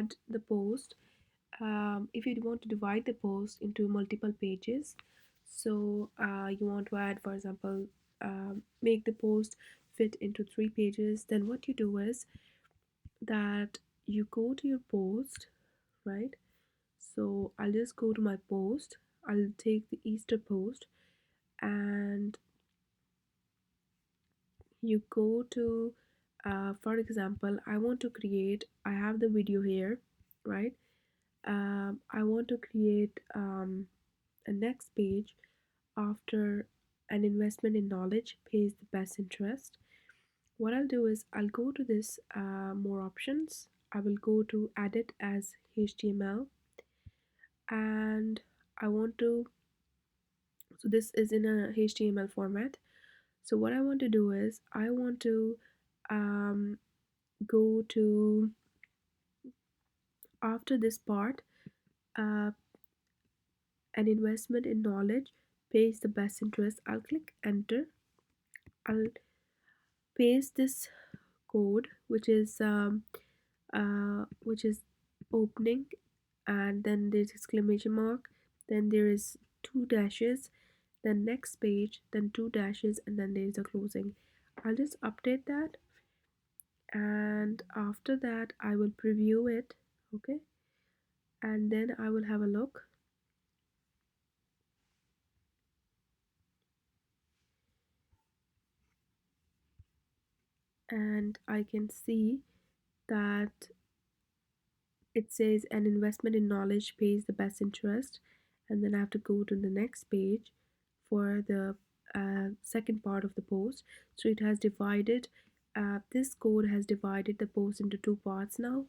add the post, if you want to divide the post into multiple pages, so you want to add, for example, make the post fit into 3 pages, then what you do is that you go to your post, right? So I'll just go to my post. I'll take the Easter post, and you go to, for example, I have the video here, right? I want to create a next page after an investment in knowledge pays the best interest. What I'll do is I'll go to this more options. I will go to edit as HTML, and I want to, so this is in a HTML format. So what I want to do is I want to um, go to, after this part, uh, an investment in knowledge pays the best interest. I'll click enter. I'll paste this code, which is opening, and then there's exclamation mark, then there is two dashes, then next page, then two dashes, and then there's a closing. I'll just update that, and after that I will preview it. Okay, and then I will have a look, and I can see that it says an investment in knowledge pays the best interest, and then I have to go to the next page for the second part of the post. So it has divided, this code has divided the post into two parts now.